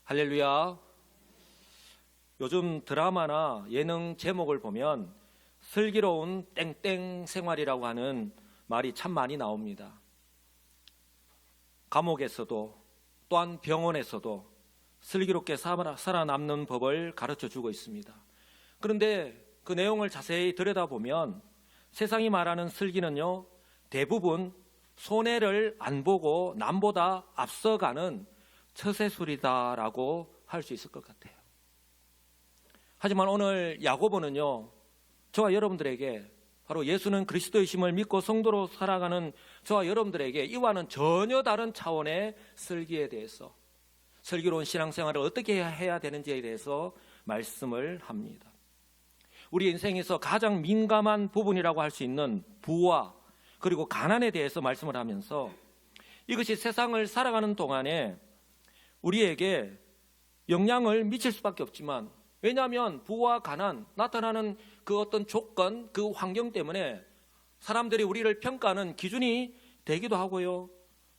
할렐루야. 요즘 드라마나 예능 제목을 보면 슬기로운 땡땡 생활이라고 하는 말이 참 많이 나옵니다. 감옥에서도 또한 병원에서도 슬기롭게 살아남는 법을 가르쳐 주고 있습니다. 그런데 그 내용을 자세히 들여다보면 세상이 말하는 슬기는요, 대부분 손해를 안 보고 남보다 앞서가는 처세술이다라고 할 수 있을 것 같아요. 하지만 오늘 야고보는요, 저와 여러분들에게 바로 예수는 그리스도이심을 믿고 성도로 살아가는 저와 여러분들에게 이와는 전혀 다른 차원의 슬기에 대해서, 슬기로운 신앙생활을 어떻게 해야 되는지에 대해서 말씀을 합니다. 우리 인생에서 가장 민감한 부분이라고 할 수 있는 부와 그리고 가난에 대해서 말씀을 하면서 이것이 세상을 살아가는 동안에 우리에게 영향을 미칠 수밖에 없지만, 왜냐하면 부와 가난, 나타나는 그 어떤 조건, 그 환경 때문에 사람들이 우리를 평가하는 기준이 되기도 하고요,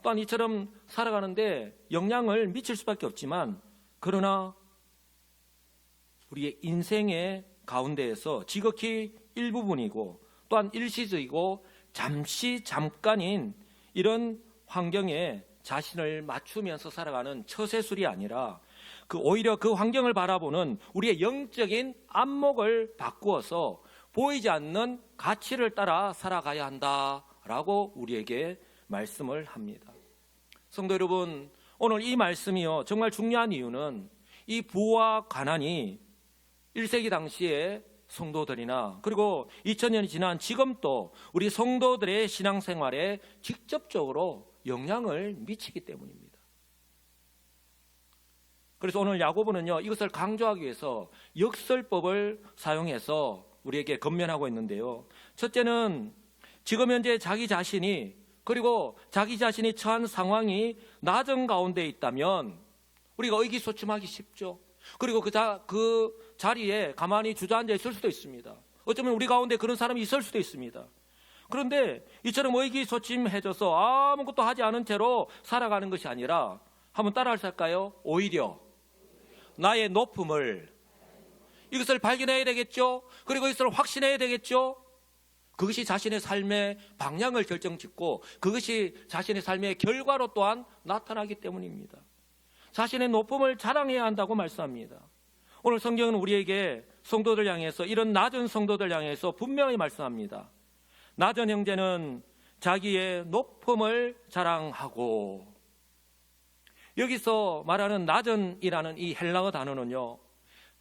또한 이처럼 살아가는데 영향을 미칠 수밖에 없지만, 그러나 우리의 인생의 가운데에서 지극히 일부분이고 또한 일시적이고 잠깐인 이런 환경에 자신을 맞추면서 살아가는 처세술이 아니라 오히려 그 환경을 바라보는 우리의 영적인 안목을 바꾸어서 보이지 않는 가치를 따라 살아가야 한다라고 우리에게 말씀을 합니다. 성도 여러분, 오늘 이 말씀이요, 정말 중요한 이유는 이 부와 가난이 1세기 당시에 성도들이나 그리고 2000년이 지난 지금도 우리 성도들의 신앙생활에 직접적으로 영향을 미치기 때문입니다. 그래서 오늘 야고보는요, 이것을 강조하기 위해서 역설법을 사용해서 우리에게 권면하고 있는데요, 첫째는 지금 현재 자기 자신이 그리고 자기 자신이 처한 상황이 낮은 가운데 있다면 우리가 의기소침하기 쉽죠. 그리고 그 자리에 가만히 주저앉아 있을 수도 있습니다. 어쩌면 우리 가운데 그런 사람이 있을 수도 있습니다. 그런데 이처럼 의기소침해져서 아무것도 하지 않은 채로 살아가는 것이 아니라, 한번 따라할 수 할까요? 오히려 나의 높음을, 이것을 발견해야 되겠죠. 그리고 이것을 확신해야 되겠죠. 그것이 자신의 삶의 방향을 결정짓고 그것이 자신의 삶의 결과로 또한 나타나기 때문입니다. 자신의 높음을 자랑해야 한다고 말씀합니다. 오늘 성경은 우리에게 성도들 향해서, 이런 낮은 성도들 향해서 분명히 말씀합니다. 낮은 형제는 자기의 높음을 자랑하고, 여기서 말하는 낮은이라는 이 헬라어 단어는요,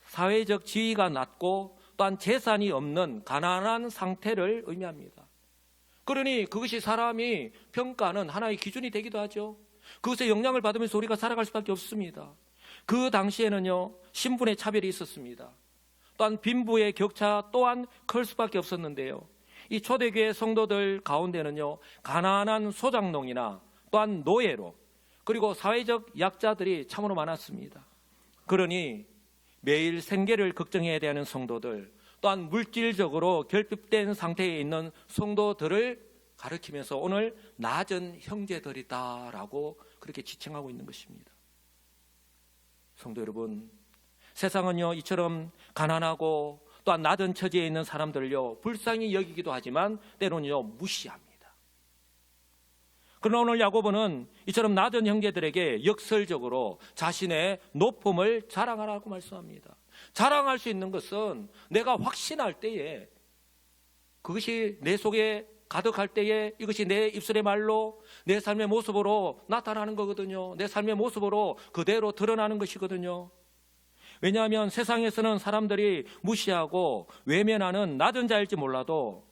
사회적 지위가 낮고 또한 재산이 없는 가난한 상태를 의미합니다. 그러니 그것이 사람이 평가하는 하나의 기준이 되기도 하죠. 그것에 영향을 받으면서 우리가 살아갈 수밖에 없습니다. 그 당시에는요, 신분의 차별이 있었습니다. 또한 빈부의 격차 또한 클 수밖에 없었는데요, 이 초대교회 성도들 가운데는요, 가난한 소작농이나 또한 노예로, 그리고 사회적 약자들이 참으로 많았습니다. 그러니 매일 생계를 걱정해야 되는 성도들, 또한 물질적으로 결핍된 상태에 있는 성도들을 가르치면서 오늘 낮은 형제들이다라고 그렇게 지칭하고 있는 것입니다. 성도 여러분, 세상은요, 이처럼 가난하고 또한 낮은 처지에 있는 사람들을요, 불쌍히 여기기도 하지만 때로는요, 무시합니다. 그러나 오늘 야고보는 이처럼 낮은 형제들에게 역설적으로 자신의 높음을 자랑하라고 말씀합니다. 자랑할 수 있는 것은 내가 확신할 때에, 그것이 내 속에 가득할 때에 이것이 내 입술의 말로, 내 삶의 모습으로 나타나는 거거든요. 내 삶의 모습으로 그대로 드러나는 것이거든요. 왜냐하면 세상에서는 사람들이 무시하고 외면하는 낮은 자일지 몰라도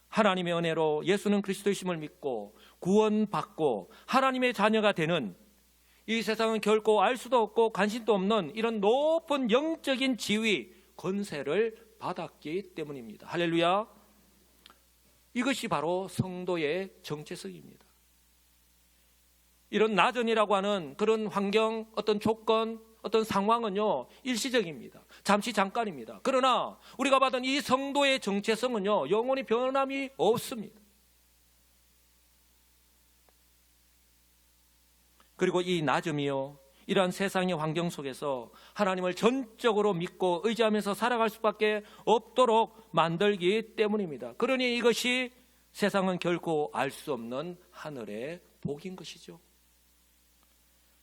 하나님의 은혜로 예수는 그리스도이심을 믿고 구원받고 하나님의 자녀가 되는, 이 세상은 결코 알 수도 없고 관심도 없는 이런 높은 영적인 지위, 권세를 받았기 때문입니다. 할렐루야. 이것이 바로 성도의 정체성입니다. 이런 낮은이라고 하는 그런 환경, 어떤 조건, 어떤 상황은요, 일시적입니다. 잠깐입니다. 그러나 우리가 받은 이 성도의 정체성은요, 영원히 변함이 없습니다. 그리고 이 낮음이요, 이러한 세상의 환경 속에서 하나님을 전적으로 믿고 의지하면서 살아갈 수밖에 없도록 만들기 때문입니다. 그러니 이것이 세상은 결코 알 수 없는 하늘의 복인 것이죠.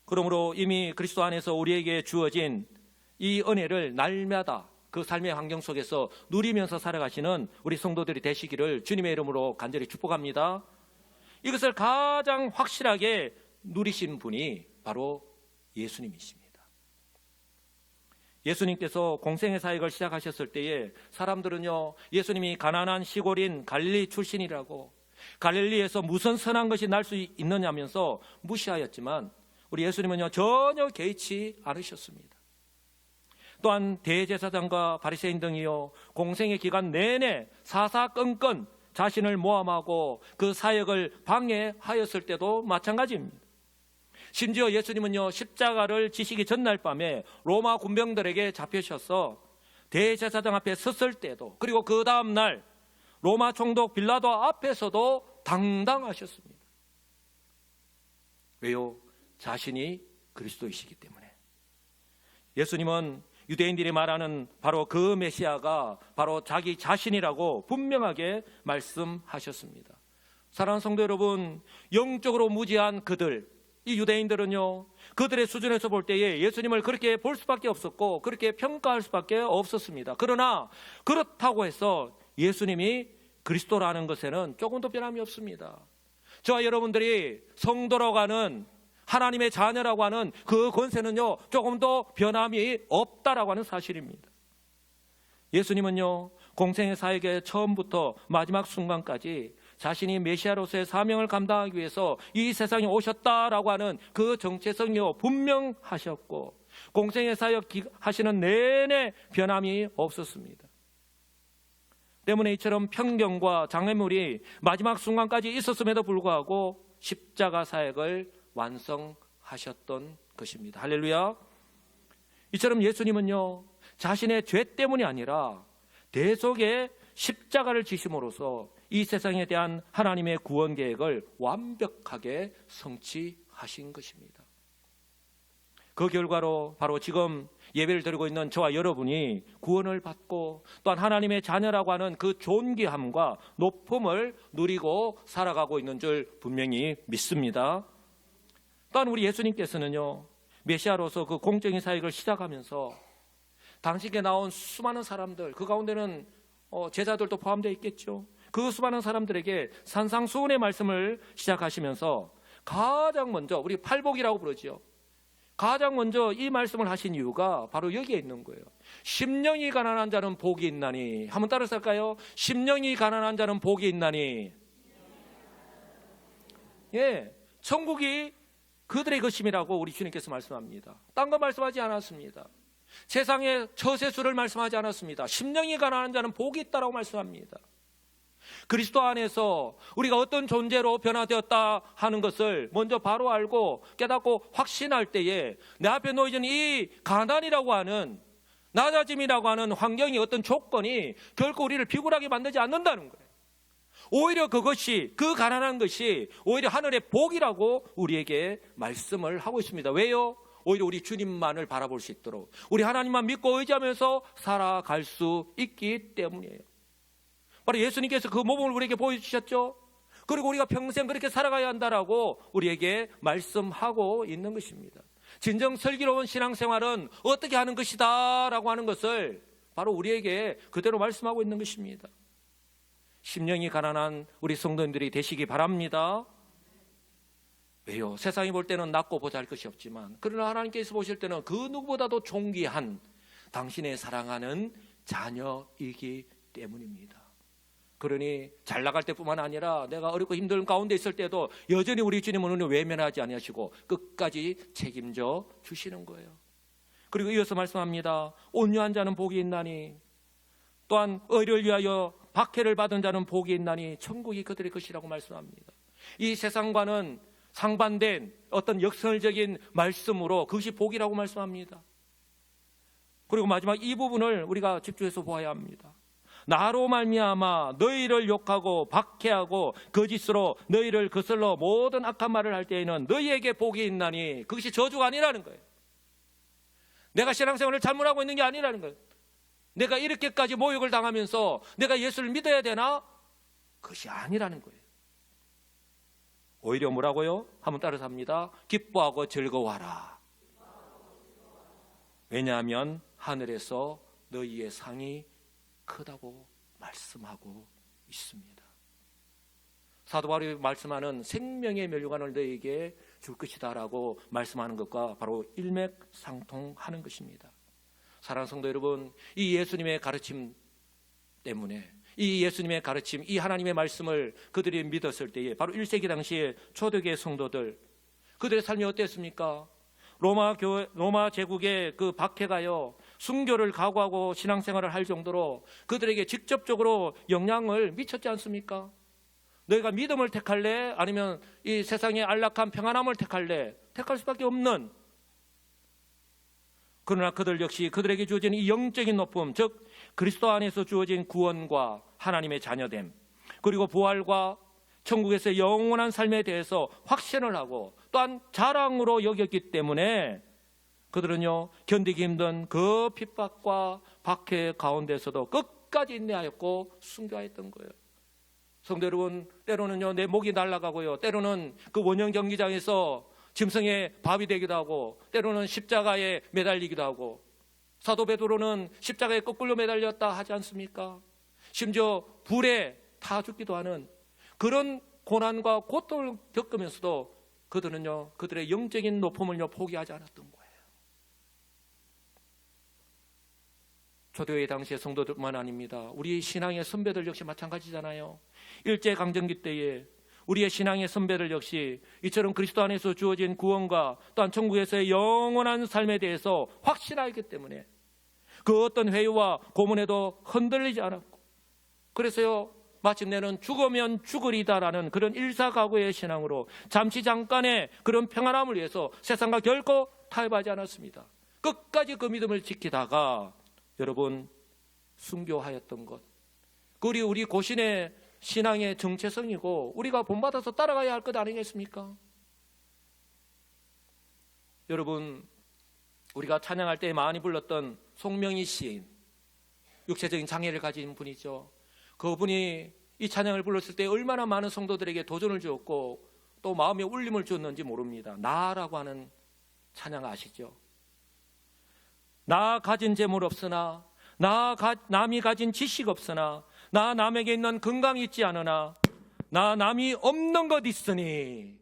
그러므로 이미 그리스도 안에서 우리에게 주어진 이 은혜를 날마다 그 삶의 환경 속에서 누리면서 살아가시는 우리 성도들이 되시기를 주님의 이름으로 간절히 축복합니다. 이것을 가장 확실하게 누리신 분이 바로 예수님이십니다. 예수님께서 공생의 사역을 시작하셨을 때에 사람들은요, 예수님이 가난한 시골인 갈릴리 출신이라고, 갈릴리에서 무슨 선한 것이 날 수 있느냐면서 무시하였지만 우리 예수님은요, 전혀 개의치 않으셨습니다. 또한 대제사장과 바리새인 등이요, 공생의 기간 내내 사사건건 자신을 모함하고 그 사역을 방해하였을 때도 마찬가지입니다. 심지어 예수님은요, 십자가를 지시기 전날 밤에 로마 군병들에게 잡히셔서 대제사장 앞에 섰을 때도, 그리고 그 다음 날 로마 총독 빌라도 앞에서도 당당하셨습니다. 왜요? 자신이 그리스도이시기 때문에. 예수님은 유대인들이 말하는 바로 그 메시아가 바로 자기 자신이라고 분명하게 말씀하셨습니다. 사랑하는 성도 여러분, 영적으로 무지한 그들, 이 유대인들은요, 그들의 수준에서 볼 때에 예수님을 그렇게 볼 수밖에 없었고 그렇게 평가할 수밖에 없었습니다. 그러나 그렇다고 해서 예수님이 그리스도라는 것에는 조금도 변함이 없습니다. 저와 여러분들이 성도라고 하는, 하나님의 자녀라고 하는 그 권세는요, 조금도 변함이 없다라고 하는 사실입니다. 예수님은요, 공생의 사역의 처음부터 마지막 순간까지 자신이 메시아로서의 사명을 감당하기 위해서 이 세상에 오셨다라고 하는 그 정체성이요, 분명하셨고 공생의 사역 하시는 내내 변함이 없었습니다. 때문에 이처럼 편견과 장애물이 마지막 순간까지 있었음에도 불구하고 십자가 사역을 완성하셨던 것입니다. 할렐루야. 이처럼 예수님은요, 자신의 죄 때문이 아니라 대속의 십자가를 지심으로써 이 세상에 대한 하나님의 구원 계획을 완벽하게 성취하신 것입니다. 그 결과로 바로 지금 예배를 드리고 있는 저와 여러분이 구원을 받고 또한 하나님의 자녀라고 하는 그 존귀함과 높음을 누리고 살아가고 있는 줄 분명히 믿습니다. 또한 우리 예수님께서는요, 메시아로서 그 공적인 사역을 시작하면서 당시에 나온 수많은 사람들, 그 가운데는 제자들도 포함되어 있겠죠. 그 수많은 사람들에게 산상수훈의 말씀을 시작하시면서 가장 먼저, 우리 팔복이라고 부르죠, 가장 먼저 이 말씀을 하신 이유가 바로 여기에 있는 거예요. 심령이 가난한 자는 복이 있나니. 한번 따라서 할까요? 심령이 가난한 자는 복이 있나니. 예, 천국이 그들의 것임이라고 우리 주님께서 말씀합니다. 딴 거 말씀하지 않았습니다. 세상의 처세수를 말씀하지 않았습니다. 심령이 가난한 자는 복이 있다라고 말씀합니다. 그리스도 안에서 우리가 어떤 존재로 변화되었다 하는 것을 먼저 바로 알고 깨닫고 확신할 때에 내 앞에 놓여진 이 가난이라고 하는, 낮아짐이라고 하는 환경이, 어떤 조건이 결코 우리를 비굴하게 만들지 않는다는 거예요. 오히려 그것이, 그 가난한 것이 오히려 하늘의 복이라고 우리에게 말씀을 하고 있습니다. 왜요? 오히려 우리 주님만을 바라볼 수 있도록, 우리 하나님만 믿고 의지하면서 살아갈 수 있기 때문이에요. 바로 예수님께서 그 모범을 우리에게 보여주셨죠. 그리고 우리가 평생 그렇게 살아가야 한다라고 우리에게 말씀하고 있는 것입니다. 진정 슬기로운 신앙생활은 어떻게 하는 것이다 라고 하는 것을 바로 우리에게 그대로 말씀하고 있는 것입니다. 심령이 가난한 우리 성도님들이 되시기 바랍니다. 왜요? 세상이 볼 때는 낮고 보잘 것이 없지만, 그러나 하나님께서 보실 때는 그 누구보다도 존귀한 당신의 사랑하는 자녀이기 때문입니다. 그러니 잘 나갈 때뿐만 아니라 내가 어렵고 힘든 가운데 있을 때도 여전히 우리 주님은 우리를 외면하지 아니하시고 끝까지 책임져 주시는 거예요. 그리고 이어서 말씀합니다. 온유한 자는 복이 있나니, 또한 의를 위하여 박해를 받은 자는 복이 있나니 천국이 그들의 것이라고 말씀합니다. 이 세상과는 상반된 어떤 역설적인 말씀으로 그것이 복이라고 말씀합니다. 그리고 마지막 이 부분을 우리가 집중해서 보아야 합니다. 나로 말미암아 너희를 욕하고 박해하고 거짓으로 너희를 거슬러 모든 악한 말을 할 때에는 너희에게 복이 있나니, 그것이 저주가 아니라는 거예요. 내가 신앙생활을 잘못하고 있는 게 아니라는 거예요. 내가 이렇게까지 모욕을 당하면서 내가 예수를 믿어야 되나? 그것이 아니라는 거예요. 오히려 뭐라고요? 한번 따라서 합니다. 기뻐하고 즐거워하라. 왜냐하면 하늘에서 너희의 상이 크다고 말씀하고 있습니다. 사도 바울이 말씀하는 생명의 면류관을 너희에게 줄 것이다 라고 말씀하는 것과 바로 일맥상통하는 것입니다. 사랑하는 성도 여러분, 이 예수님의 가르침 때문에, 이 예수님의 가르침, 이 하나님의 말씀을 그들이 믿었을 때에 바로 1세기 당시에 초대교회 성도들, 그들의 삶이 어땠습니까? 로마 제국의 그 박해가요, 순교를 각오하고 신앙생활을 할 정도로 그들에게 직접적으로 영향을 미쳤지 않습니까? 너희가 믿음을 택할래? 아니면 이 세상의 안락한 평안함을 택할래? 택할 수밖에 없는. 그러나 그들 역시 그들에게 주어진 이 영적인 높음, 즉 그리스도 안에서 주어진 구원과 하나님의 자녀됨, 그리고 부활과 천국에서 영원한 삶에 대해서 확신을 하고 또한 자랑으로 여겼기 때문에 그들은요, 견디기 힘든 그 핍박과 박해 가운데서도 끝까지 인내하였고 순교하였던 거예요. 성도 여러분, 때로는요, 내 목이 날아가고요, 때로는 그 원형 경기장에서 짐승의 밥이 되기도 하고, 때로는 십자가에 매달리기도 하고, 사도 베드로는 십자가에 거꾸로 매달렸다 하지 않습니까? 심지어 불에 타 죽기도 하는 그런 고난과 고통을 겪으면서도 그들은요, 그들의 영적인 높음을요, 포기하지 않았던 거예요. 초대교회 당시의 성도들만 아닙니다. 우리 신앙의 선배들 역시 마찬가지잖아요. 일제강점기 때에 우리의 신앙의 선배들 역시 이처럼 그리스도 안에서 주어진 구원과 또한 천국에서의 영원한 삶에 대해서 확신하기 때문에 그 어떤 회유와 고문에도 흔들리지 않았고, 그래서요, 마침내는 죽으면 죽으리다라는 그런 일사각오의 신앙으로 잠시 잠깐의 그런 평안함을 위해서 세상과 결코 타협하지 않았습니다. 끝까지 그 믿음을 지키다가 여러분 순교하였던 것, 그리 우리 고신의 신앙의 정체성이고 우리가 본받아서 따라가야 할 것 아니겠습니까? 여러분, 우리가 찬양할 때 많이 불렀던 송명희 시인, 육체적인 장애를 가진 분이죠. 그분이 이 찬양을 불렀을 때 얼마나 많은 성도들에게 도전을 주었고 또 마음에 울림을 주었는지 모릅니다. 나라고 하는 찬양 아시죠? 나 가진 재물 없으나, 남이 가진 지식 없으나, 나 남에게 있는 건강이 있지 않으나, 나 남이 없는 것 있으니,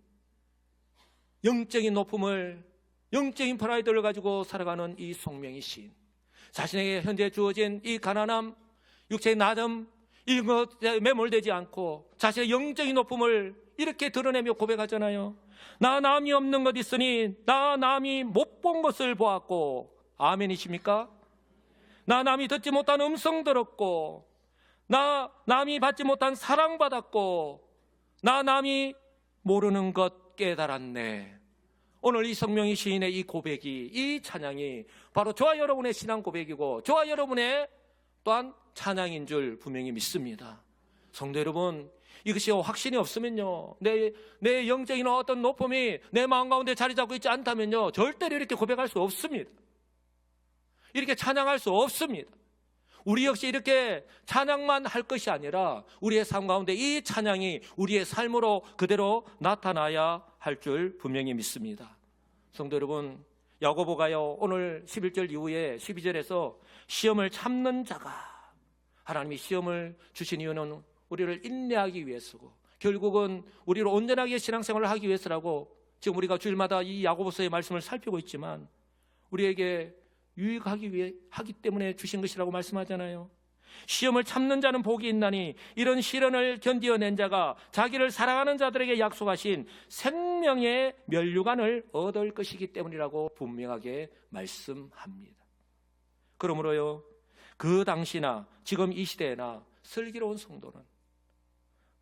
영적인 높음을, 영적인 프라이드를 가지고 살아가는 이 송명희 시인, 자신에게 현재 주어진 이 가난함, 육체의 낮음, 이것에 매몰되지 않고 자신의 영적인 높음을 이렇게 드러내며 고백하잖아요. 나 남이 없는 것 있으니 나 남이 못 본 것을 보았고, 아멘이십니까? 나 남이 듣지 못한 음성 들었고, 나 남이 받지 못한 사랑받았고, 나 남이 모르는 것 깨달았네. 오늘 이 성명희 시인의 이 고백이, 이 찬양이 바로 저와 여러분의 신앙 고백이고 저와 여러분의 또한 찬양인 줄 분명히 믿습니다. 성도 여러분, 이것이 확신이 없으면요, 내 영적인 어떤 높음이 내 마음 가운데 자리 잡고 있지 않다면요, 절대로 이렇게 고백할 수 없습니다. 이렇게 찬양할 수 없습니다. 우리 역시 이렇게 찬양만 할 것이 아니라 우리의 삶 가운데 이 찬양이 우리의 삶으로 그대로 나타나야 할 줄 분명히 믿습니다. 성도 여러분, 야고보가요, 오늘 11절 이후에 12절에서 시험을 참는 자가, 하나님이 시험을 주신 이유는 우리를 인내하기 위해서고 결국은 우리를 온전하게 신앙생활을 하기 위해서라고 지금 우리가 주일마다 이 야고보서의 말씀을 살피고 있지만 우리에게 유익하기 위해 하기 때문에 주신 것이라고 말씀하잖아요. 시험을 참는 자는 복이 있나니 이런 시련을 견디어낸 자가 자기를 사랑하는 자들에게 약속하신 생명의 면류관을 얻을 것이기 때문이라고 분명하게 말씀합니다. 그러므로요, 그 당시나 지금 이 시대나 슬기로운 성도는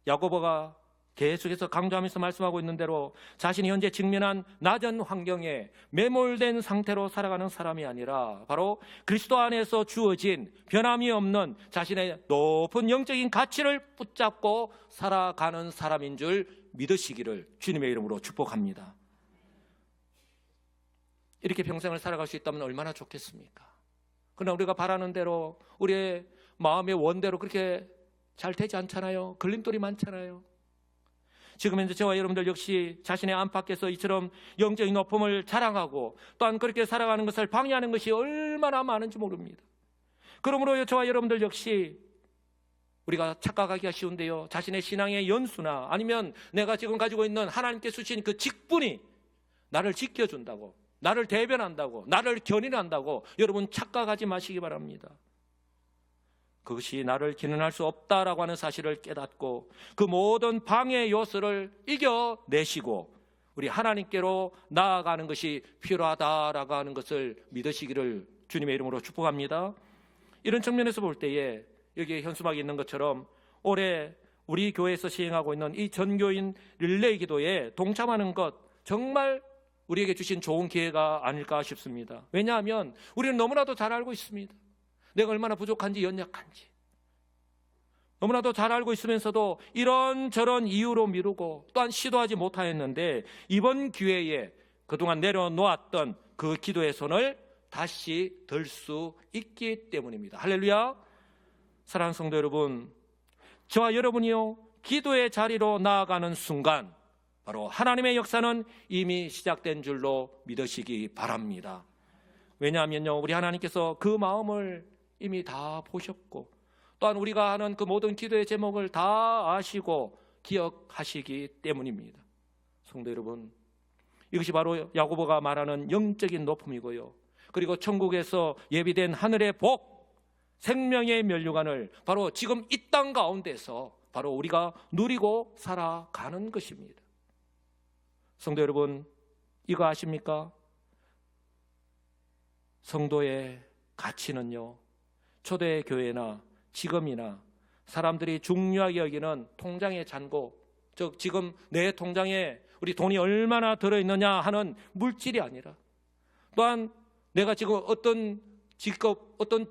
야고보가 계속해서 강조하면서 말씀하고 있는 대로 자신이 현재 직면한 낮은 환경에 매몰된 상태로 살아가는 사람이 아니라 바로 그리스도 안에서 주어진 변함이 없는 자신의 높은 영적인 가치를 붙잡고 살아가는 사람인 줄 믿으시기를 주님의 이름으로 축복합니다. 이렇게 평생을 살아갈 수 있다면 얼마나 좋겠습니까? 그러나 우리가 바라는 대로 우리의 마음의 원대로 그렇게 잘 되지 않잖아요. 걸림돌이 많잖아요. 지금 현재 저와 여러분들 역시 자신의 안팎에서 이처럼 영적인 높음을 자랑하고 또한 그렇게 살아가는 것을 방해하는 것이 얼마나 많은지 모릅니다. 그러므로 저와 여러분들 역시 우리가 착각하기가 쉬운데요, 자신의 신앙의 연수나 아니면 내가 지금 가지고 있는 하나님께 주신 그 직분이 나를 지켜준다고, 나를 대변한다고, 나를 견인한다고 여러분 착각하지 마시기 바랍니다. 그것이 나를 기능할 수 없다라고 하는 사실을 깨닫고 그 모든 방해 요소를 이겨내시고 우리 하나님께로 나아가는 것이 필요하다라고 하는 것을 믿으시기를 주님의 이름으로 축복합니다. 이런 측면에서 볼 때에 여기 현수막이 있는 것처럼 올해 우리 교회에서 시행하고 있는 이 전교인 릴레이 기도에 동참하는 것 정말 우리에게 주신 좋은 기회가 아닐까 싶습니다. 왜냐하면 우리는 너무나도 잘 알고 있습니다. 내가 얼마나 부족한지 연약한지 너무나도 잘 알고 있으면서도 이런저런 이유로 미루고 또한 시도하지 못하였는데 이번 기회에 그동안 내려놓았던 그 기도의 손을 다시 들 수 있기 때문입니다. 할렐루야. 사랑하는 성도 여러분, 저와 여러분이요 기도의 자리로 나아가는 순간 바로 하나님의 역사는 이미 시작된 줄로 믿으시기 바랍니다. 왜냐하면요 우리 하나님께서 그 마음을 이미 다 보셨고 또한 우리가 하는 그 모든 기도의 제목을 다 아시고 기억하시기 때문입니다. 성도 여러분, 이것이 바로 야고보가 말하는 영적인 높음이고요, 그리고 천국에서 예비된 하늘의 복, 생명의 면류관을 바로 지금 이 땅 가운데서 바로 우리가 누리고 살아가는 것입니다. 성도 여러분, 이거 아십니까? 성도의 가치는요 초대 교회나 지금이나 사람들이 중요하게 여기는 통장의 잔고, 즉 지금 내 통장에 우리 돈이 얼마나 들어있느냐 하는 물질이 아니라 또한 내가 지금 어떤 직업, 어떤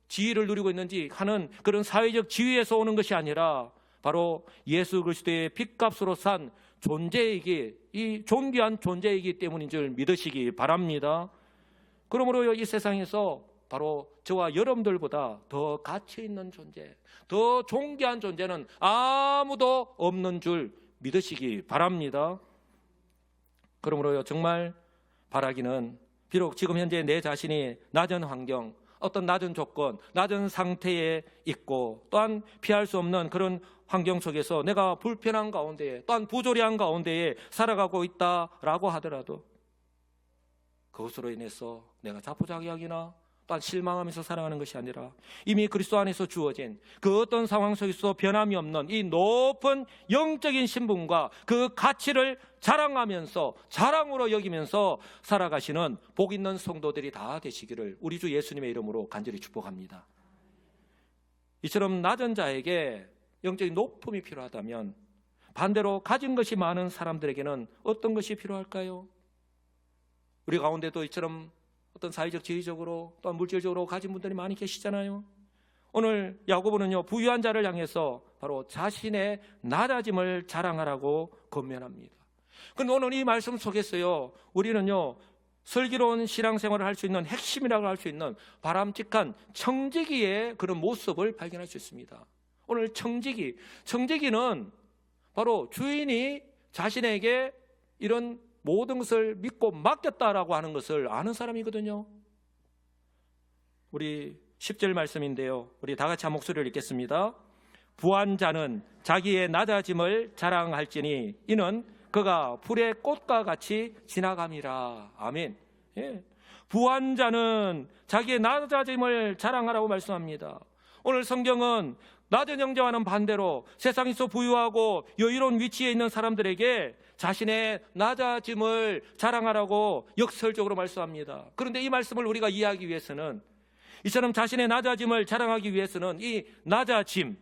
지위를 누리고 있는지 하는 그런 사회적 지위에서 오는 것이 아니라 바로 예수 그리스도의 핏값으로 산 존재이기, 이 존귀한 존재이기 때문인 줄 믿으시기 바랍니다. 그러므로 이 세상에서 바로 저와 여러분들보다 더 가치 있는 존재, 더 존귀한 존재는 아무도 없는 줄 믿으시기 바랍니다. 그러므로 정말 바라기는 비록 지금 현재 내 자신이 낮은 환경, 어떤 낮은 조건, 낮은 상태에 있고 또한 피할 수 없는 그런 환경 속에서 내가 불편한 가운데에 또한 부조리한 가운데에 살아가고 있다라고 하더라도 그것으로 인해서 내가 자포자기하기나 또한 실망하면서 살아가는 것이 아니라 이미 그리스도 안에서 주어진 그 어떤 상황 속에서 변함이 없는 이 높은 영적인 신분과 그 가치를 자랑하면서 자랑으로 여기면서 살아가시는 복 있는 성도들이 다 되시기를 우리 주 예수님의 이름으로 간절히 축복합니다. 이처럼 낮은 자에게 영적인 높음이 필요하다면 반대로 가진 것이 많은 사람들에게는 어떤 것이 필요할까요? 우리 가운데도 이처럼 어떤 사회적 지위적으로 또한 물질적으로 가진 분들이 많이 계시잖아요. 오늘 야고보는요 부유한 자를 향해서 바로 자신의 낮아짐을 자랑하라고 권면합니다. 그런데 오늘 이 말씀 속에서요 우리는요 슬기로운 신앙생활을 할 수 있는 핵심이라고 할 수 있는 바람직한 청지기의 그런 모습을 발견할 수 있습니다. 오늘 청지기는 바로 주인이 자신에게 이런 모든 것을 믿고 맡겼다라고 하는 것을 아는 사람이거든요. 우리 10절 말씀인데요, 우리 다 같이 한 목소리를 읽겠습니다. 부한 자는 자기의 낮아짐을 자랑할지니 이는 그가 풀의 꽃과 같이 지나감이라. 아멘. 예. 부한 자는 자기의 낮아짐을 자랑하라고 말씀합니다. 오늘 성경은 낮은 형제와는 반대로 세상에서 부유하고 여유로운 위치에 있는 사람들에게 자신의 낮아짐을 자랑하라고 역설적으로 말씀합니다. 그런데 이 말씀을 우리가 이해하기 위해서는 이처럼 자신의 낮아짐을 자랑하기 위해서는 이 낮아짐,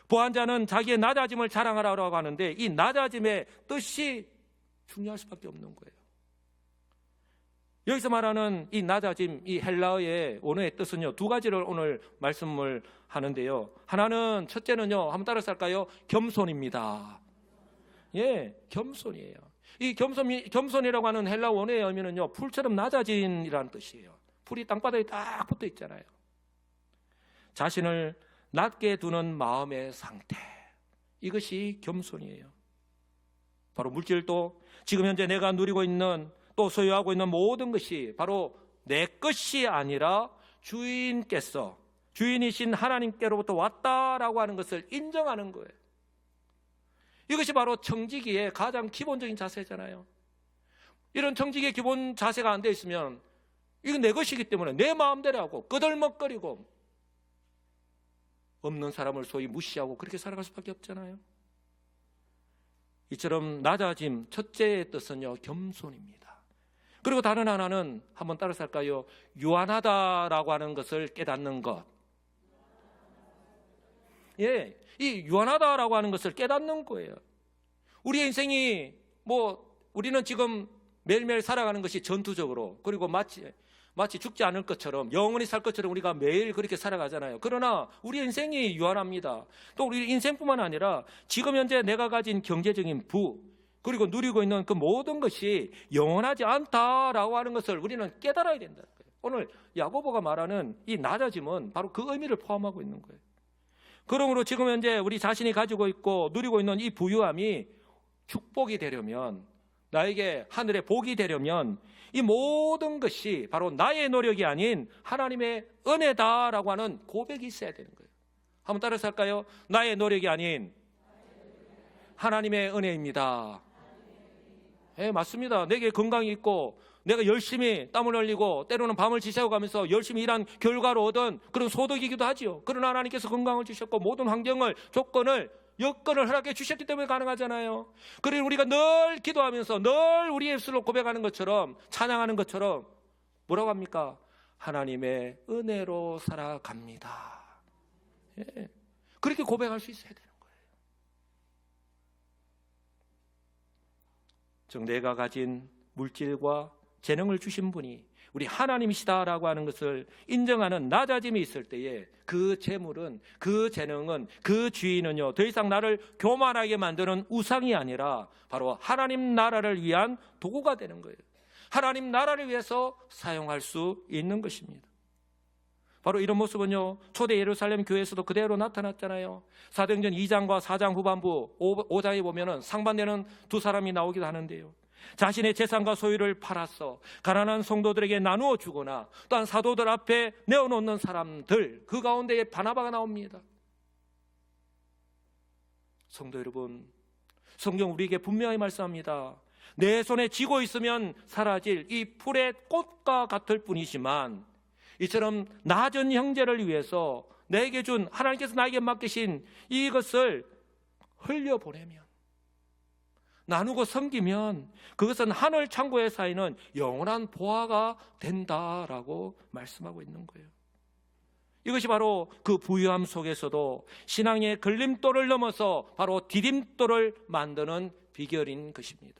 부한 자는 자기의 낮아짐을 자랑하라고 하는데 이 낮아짐의 뜻이 중요할 수밖에 없는 거예요. 여기서 말하는 이 낮아짐, 이 헬라어의 원어의 뜻은요 두 가지를 오늘 말씀을 하는데요, 하나는 첫째는요 한번 따라서 할까요? 겸손입니다. 예, 겸손이에요. 이 겸손이라고 하는 헬라 원어에 의미는요, 풀처럼 낮아진이라는 뜻이에요. 풀이 땅바닥에 딱 붙어 있잖아요. 자신을 낮게 두는 마음의 상태, 이것이 겸손이에요. 바로 물질도 지금 현재 내가 누리고 있는, 또 소유하고 있는 모든 것이 바로 내 것이 아니라 주인이신 하나님께로부터 왔다라고 하는 것을 인정하는 거예요. 이것이 바로 청지기의 가장 기본적인 자세잖아요. 이런 청지기의 기본 자세가 안 돼 있으면 이건 내 것이기 때문에 내 마음대로 하고 끄덜먹거리고 없는 사람을 소위 무시하고 그렇게 살아갈 수밖에 없잖아요. 이처럼 낮아짐, 첫째의 뜻은요, 겸손입니다. 그리고 다른 하나는 한번 따라서 할까요? 유한하다라고 하는 것을 깨닫는 것. 예, 이 유한하다라고 하는 것을 깨닫는 거예요. 우리의 인생이 우리는 지금 매일매일 살아가는 것이 전투적으로, 그리고 마치 죽지 않을 것처럼, 영원히 살 것처럼 우리가 매일 그렇게 살아가잖아요. 그러나 우리의 인생이 유한합니다. 또 우리 인생뿐만 아니라 지금 현재 내가 가진 경제적인 부, 그리고 누리고 있는 그 모든 것이 영원하지 않다라고 하는 것을 우리는 깨달아야 된다는 거예요. 오늘 야고보가 말하는 이 낮아짐은 바로 그 의미를 포함하고 있는 거예요. 그러므로 지금 현재 우리 자신이 가지고 있고 누리고 있는 이 부유함이 축복이 되려면, 나에게 하늘의 복이 되려면 이 모든 것이 바로 나의 노력이 아닌 하나님의 은혜다라고 하는 고백이 있어야 되는 거예요. 한번 따라서 할까요? 나의 노력이 아닌 하나님의 은혜입니다. 예, 맞습니다. 내게 건강이 있고 내가 열심히 땀을 흘리고 때로는 밤을 지새워 가면서 열심히 일한 결과로 얻은 그런 소득이기도 하지요. 그러나 하나님께서 건강을 주셨고 모든 환경을, 여건을 허락해 주셨기 때문에 가능하잖아요. 그리고 우리가 늘 기도하면서 늘 우리의 입술로 고백하는 것처럼, 찬양하는 것처럼 뭐라고 합니까? 하나님의 은혜로 살아갑니다. 예, 그렇게 고백할 수 있어야 되는 거예요. 즉 내가 가진 물질과 재능을 주신 분이 우리 하나님이시다라고 하는 것을 인정하는 낮아짐이 있을 때에 그 재물은, 그 재능은, 그 주인은요, 더 이상 나를 교만하게 만드는 우상이 아니라 바로 하나님 나라를 위한 도구가 되는 거예요. 하나님 나라를 위해서 사용할 수 있는 것입니다. 바로 이런 모습은요, 초대 예루살렘 교회에서도 그대로 나타났잖아요. 사도행전 2장과 4장 후반부 5장에 보면은 상반되는 두 사람이 나오기도 하는데요, 자신의 재산과 소유를 팔아서 가난한 성도들에게 나누어 주거나 또한 사도들 앞에 내어놓는 사람들, 그 가운데에 바나바가 나옵니다. 성도 여러분, 성경 우리에게 분명히 말씀합니다. 내 손에 쥐고 있으면 사라질 이 풀의 꽃과 같을 뿐이지만, 이처럼 낮은 형제를 위해서 내게 준, 하나님께서 나에게 맡기신 이것을 흘려보내면, 나누고 섬기면 그것은 하늘 창고에 쌓이는 영원한 보화가 된다라고 말씀하고 있는 거예요. 이것이 바로 그 부유함 속에서도 신앙의 걸림돌을 넘어서 바로 디딤돌을 만드는 비결인 것입니다.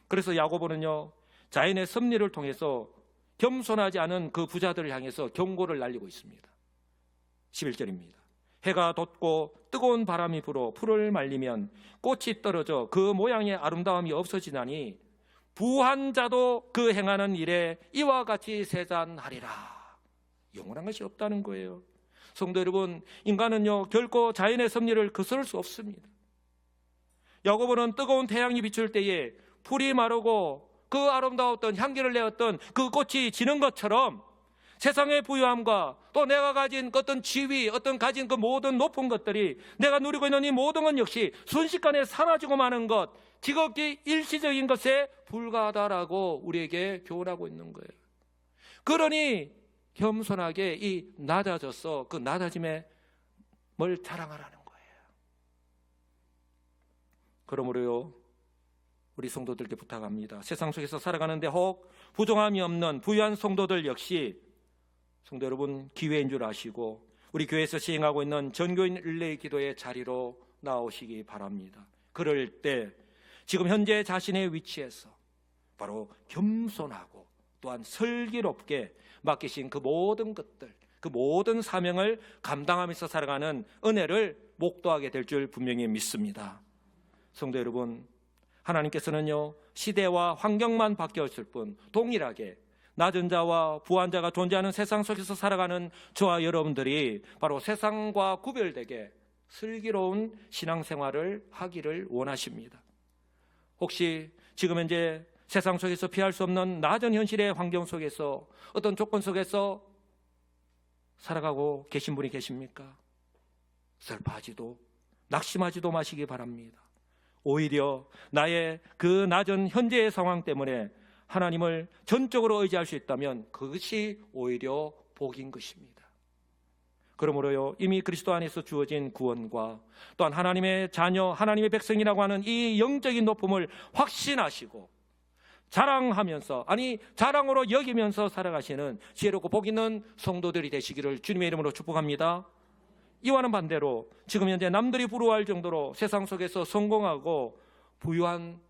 그래서 야고보는요, 자연의 섭리를 통해서 겸손하지 않은 그 부자들을 향해서 경고를 날리고 있습니다. 11절입니다. 해가 돋고 뜨거운 바람이 불어 풀을 말리면 꽃이 떨어져 그 모양의 아름다움이 없어지나니 부한 자도 그 행하는 일에 이와 같이 세잔하리라. 영원한 것이 없다는 거예요. 성도 여러분, 인간은요 결코 자연의 섭리를 거스를 수 없습니다. 야고보는 뜨거운 태양이 비출 때에 풀이 마르고 그 아름다웠던 향기를 내었던 그 꽃이 지는 것처럼 세상의 부유함과 또 내가 가진 어떤 지위, 어떤 가진 그 모든 높은 것들이, 내가 누리고 있는 이 모든 것 역시 순식간에 사라지고 마는 것, 지극히 일시적인 것에 불과하다라고 우리에게 교훈하고 있는 거예요. 그러니 겸손하게 이 낮아져서 그 낮아짐에 뭘 자랑하라는 거예요. 그러므로요, 우리 성도들께 부탁합니다. 세상 속에서 살아가는데 혹 부정함이 없는 부유한 성도들 역시 성도 여러분, 기회인 줄 아시고 우리 교회에서 시행하고 있는 전교인 릴레이 기도의 자리로 나오시기 바랍니다. 그럴 때 지금 현재 자신의 위치에서 바로 겸손하고 또한 슬기롭게 맡기신 그 모든 것들, 그 모든 사명을 감당하면서 살아가는 은혜를 목도하게 될 줄 분명히 믿습니다. 성도 여러분, 하나님께서는요, 시대와 환경만 바뀌었을 뿐 동일하게 낮은 자와 부한 자가 존재하는 세상 속에서 살아가는 저와 여러분들이 바로 세상과 구별되게 슬기로운 신앙생활을 하기를 원하십니다. 혹시 지금 현재 세상 속에서 피할 수 없는 낮은 현실의 환경 속에서 어떤 조건 속에서 살아가고 계신 분이 계십니까? 슬퍼하지도 낙심하지도 마시기 바랍니다. 오히려 나의 그 낮은 현재의 상황 때문에 하나님을 전적으로 의지할 수 있다면 그것이 오히려 복인 것입니다. 그러므로요, 이미 그리스도 안에서 주어진 구원과 또한 하나님의 자녀, 하나님의 백성이라고 하는 이 영적인 높음을 확신하시고 자랑하면서, 아니 자랑으로 여기면서 살아가시는 지혜롭고 복 있는 성도들이 되시기를 주님의 이름으로 축복합니다. 이와는 반대로 지금 현재 남들이 부러워할 정도로 세상 속에서 성공하고 부유한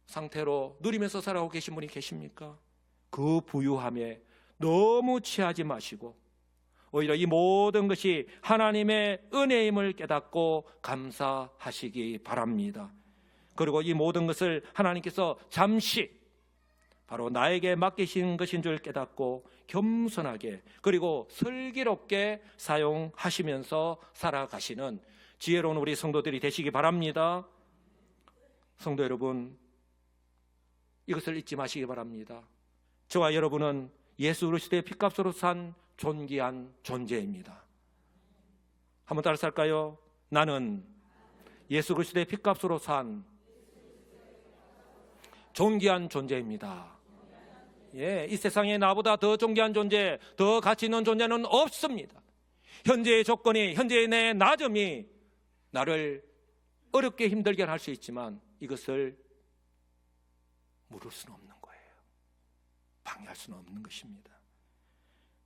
상태로 누리면서 살아가고 계신 분이 계십니까? 그 부유함에 너무 취하지 마시고 오히려 이 모든 것이 하나님의 은혜임을 깨닫고 감사하시기 바랍니다. 그리고 이 모든 것을 하나님께서 잠시 바로 나에게 맡기신 것인 줄 깨닫고 겸손하게 그리고 슬기롭게 사용하시면서 살아가시는 지혜로운 우리 성도들이 되시기 바랍니다. 성도 여러분, 이것을 잊지 마시기 바랍니다. 저와 여러분은 예수 그리스도의 피값으로 산 존귀한 존재입니다. 한번 따라서 할까요? 나는 예수 그리스도의 피값으로 산 존귀한 존재입니다. 예, 이 세상에 나보다 더 존귀한 존재, 더 가치 있는 존재는 없습니다. 현재의 조건이, 현재의 내 낮음이 나를 어렵게 힘들게 할 수 있지만 이것을 물을 수는 없는 거예요. 방해할 수는 없는 것입니다.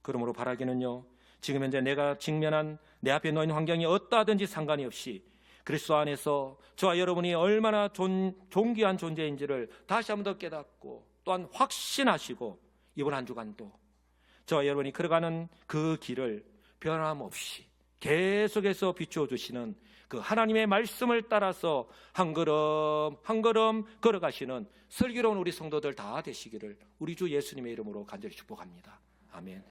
그러므로 바라기는요, 지금 현재 내가 직면한 내 앞에 놓인 환경이 어떠하든지 상관이 없이 그리스도 안에서 저와 여러분이 얼마나 존귀한 존재인지를 다시 한번 더 깨닫고 또한 확신하시고 이번 한 주간도 저와 여러분이 걸어가는 그 길을 변함없이 계속해서 비추어 주시는 그 하나님의 말씀을 따라서 한 걸음 한 걸음 걸어가시는 슬기로운 우리 성도들 다 되시기를 우리 주 예수님의 이름으로 간절히 축복합니다. 아멘.